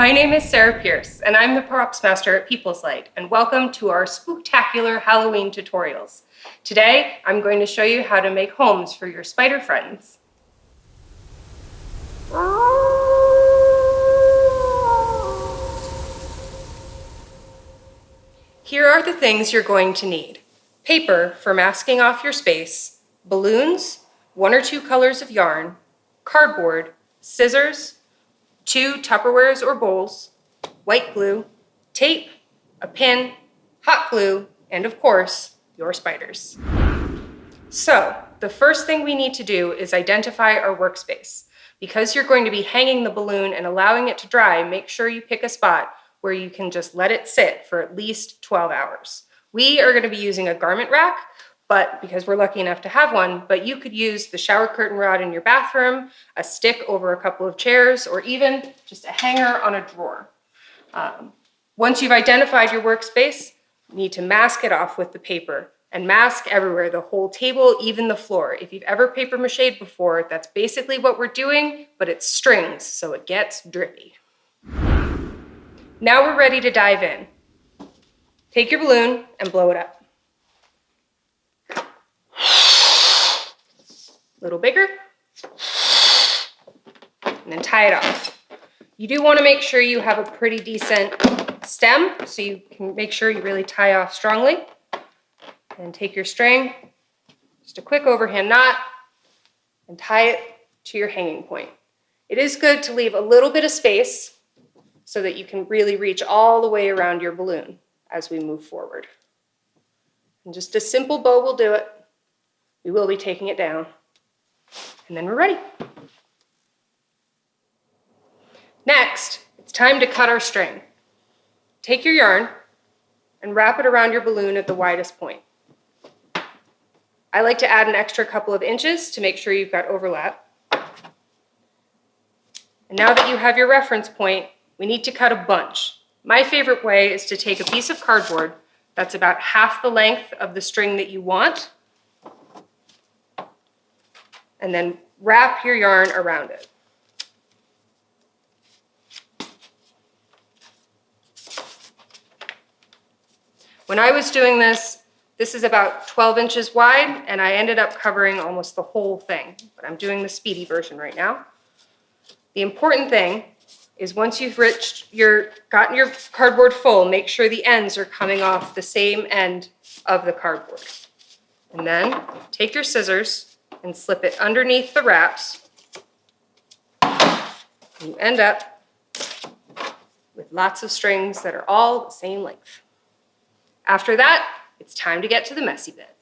My name is Sarah Pierce, and I'm the props master at People's Light, and welcome to our spooktacular Halloween tutorials. Today, I'm going to show you how to make homes for your spider friends. Here are the things you're going to need. Paper for masking off your space, balloons, 1 or 2 colors of yarn, cardboard, scissors, 2 Tupperwares or bowls, white glue, tape, a pin, hot glue, and of course, your spiders. So, the first thing we need to do is identify our workspace. Because you're going to be hanging the balloon and allowing it to dry, make sure you pick a spot where you can just let it sit for at least 12 hours. We are going to be using a garment rack, but because we're lucky enough to have one, but you could use the shower curtain rod in your bathroom, a stick over a couple of chairs, or even just a hanger on a drawer. Once you've identified your workspace, you need to mask it off with the paper and mask everywhere, the whole table, even the floor. If you've ever paper mache'd before, that's basically what we're doing, but it's strings, so it gets drippy. Now we're ready to dive in. Take your balloon and blow it up. A little bigger, and then tie it off. You do want to make sure you have a pretty decent stem, so you can make sure you really tie off strongly. And take your string, just a quick overhand knot, and tie it to your hanging point. It is good to leave a little bit of space so that you can really reach all the way around your balloon as we move forward. And just a simple bow will do it. We will be taking it down. And then we're ready. Next, it's time to cut our string. Take your yarn and wrap it around your balloon at the widest point. I like to add an extra couple of inches to make sure you've got overlap. And now that you have your reference point, we need to cut a bunch. My favorite way is to take a piece of cardboard that's about half the length of the string that you want, and then wrap your yarn around it. When I was doing this is about 12 inches wide, and I ended up covering almost the whole thing, but I'm doing the speedy version right now. The important thing is once you've gotten your cardboard full, make sure the ends are coming off the same end of the cardboard. And then take your scissors and slip it underneath the wraps. And you end up with lots of strings that are all the same length. After that, it's time to get to the messy bit.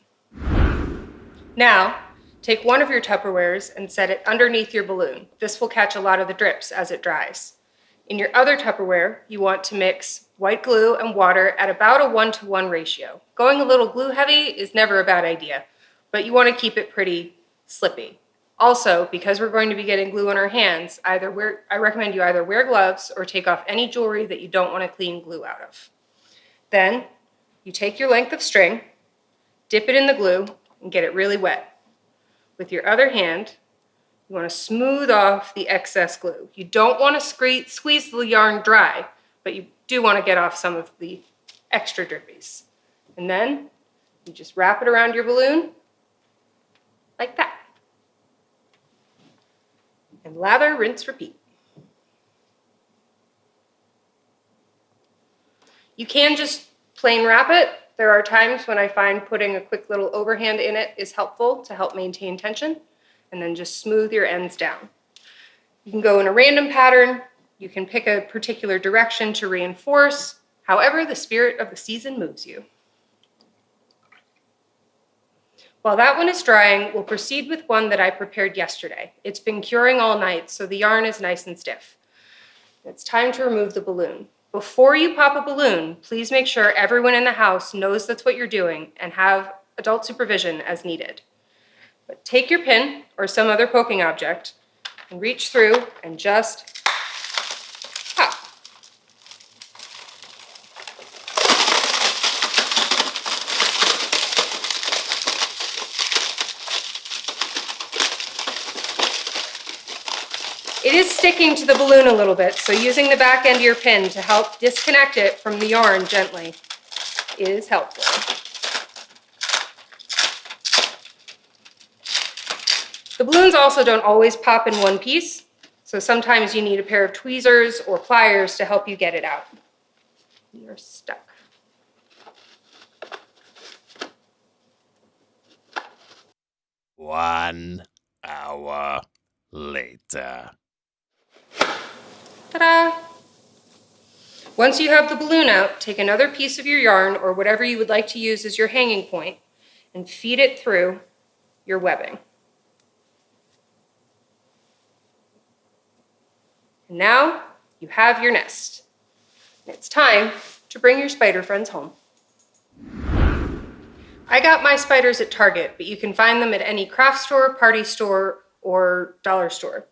Now, take one of your Tupperwares and set it underneath your balloon. This will catch a lot of the drips as it dries. In your other Tupperware, you want to mix white glue and water at about a 1-to-1 ratio. Going a little glue heavy is never a bad idea, but you want to keep it pretty slippy. Also, because we're going to be getting glue on our hands, I recommend you either wear gloves or take off any jewelry that you don't want to clean glue out of. Then, you take your length of string, dip it in the glue, and get it really wet. With your other hand, you want to smooth off the excess glue. You don't want to squeeze the yarn dry, but you do want to get off some of the extra drippies. And then, you just wrap it around your balloon, like that. And lather, rinse, repeat. You can just plain wrap it. There are times when I find putting a quick little overhand in it is helpful to help maintain tension, and then just smooth your ends down. You can go in a random pattern. You can pick a particular direction to reinforce, however the spirit of the season moves you. While that one is drying, we'll proceed with one that I prepared yesterday. It's been curing all night, so the yarn is nice and stiff. It's time to remove the balloon. Before you pop a balloon, please make sure everyone in the house knows that's what you're doing and have adult supervision as needed. But take your pin or some other poking object and reach through and just pop. It is sticking to the balloon a little bit, so using the back end of your pin to help disconnect it from the yarn gently is helpful. The balloons also don't always pop in one piece, so sometimes you need a pair of tweezers or pliers to help you get it out. We are stuck. One hour later. Ta-da! Once you have the balloon out, take another piece of your yarn or whatever you would like to use as your hanging point and feed it through your webbing. And now you have your nest. And it's time to bring your spider friends home. I got my spiders at Target, but you can find them at any craft store, party store, or dollar store.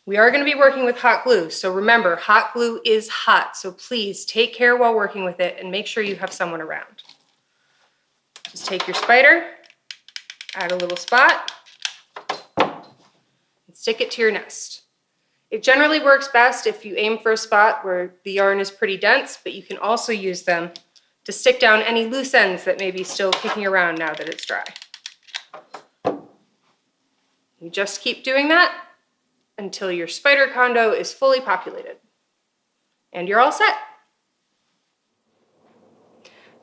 We are going to be working with hot glue, so remember, hot glue is hot, so please take care while working with it and make sure you have someone around. Just take your spider, add a little spot, and stick it to your nest. It generally works best if you aim for a spot where the yarn is pretty dense, but you can also use them to stick down any loose ends that may be still kicking around now that it's dry. You just keep doing that until your spider condo is fully populated. And you're all set.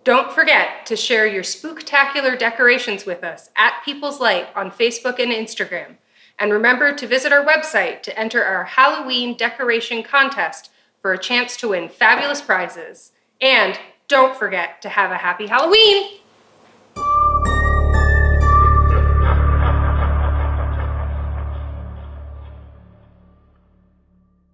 Don't forget to share your spooktacular decorations with us at People's Light on Facebook and Instagram. And remember to visit our website to enter our Halloween decoration contest for a chance to win fabulous prizes. And don't forget to have a happy Halloween!